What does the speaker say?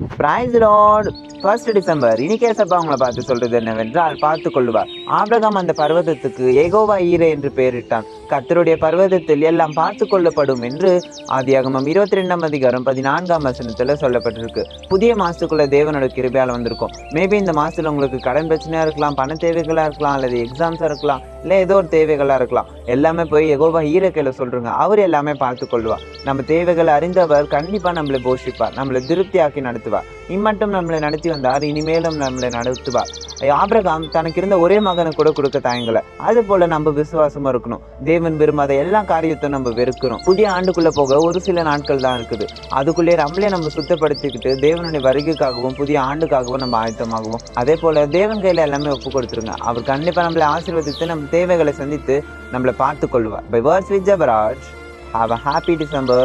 Price Lord. 1 December இன்னைக்கு ஏசப்பா அவங்களை பார்த்து சொல்றது என்னவென்றால், பார்த்து கொள்ளுவார். ஆபிரகாம் அந்த பர்வதத்துக்கு யெகோவா ஈரே என்று பெயரிட்டான். கர்த்தருடைய பர்வதத்தில் எல்லாம் பார்த்து கொள்ளப்படும் என்று ஆதியாகமம் 22 அதிகாரம் 14 சொல்லப்பட்டிருக்கு. புதிய மாசத்துக்குள்ள தேவனோட கிருபையால வந்திருக்கும். மேபி இந்த மாசத்துல உங்களுக்கு கடன் பிரச்சனையா இருக்கலாம், பண தேவைகளா இருக்கலாம், அல்லது எக்ஸாம்ஸா இருக்கலாம், இல்லை ஏதோ ஒரு தேவைகளா இருக்கலாம். எல்லாமே போய் யெகோவா ஈரே கையில சொல்றோங்க. அவர் எல்லாமே பார்த்து கொள்வார். நம்ம தேவைகளை அறிந்தவர் கண்டிப்பா நம்மளை போஷிப்பார், நம்மளை திருப்தியாக்கி நடத்துவார். இம்மட்டும் நம்மளை நடத்தி வந்தார், இனிமேலும் நம்மளை நடத்துவார். ஆபிரகாம் தனக்கு இருந்த ஒரே மகனை கூட கொடுக்க தயங்கல. அது போல நம்ம விசுவாசமா இருக்கணும். தேவன் விரும்பாத எல்லா காரியத்தையும் நம்ம வெறுக்கிறோம். புதிய ஆண்டுக்குள்ள போக ஒரு சில நாட்கள் தான் இருக்குது. அதுக்குள்ளே நம்மளே நம்ம சுத்தப்படுத்திக்கிட்டு தேவனுடைய வருகைக்காகவும் புதிய ஆண்டுக்காகவும் நம்ம ஆயத்தமாகுவோம். அதே போல தேவன் கையில எல்லாமே ஒப்பு கொடுத்துருங்க. அவர் கண்டிப்பா நம்மளை ஆசீர்வதித்து நம்ம தேவைகளை சந்தித்து நம்மளை பார்த்து கொள்வார். Bye words with Jebaraj. Have a happy December.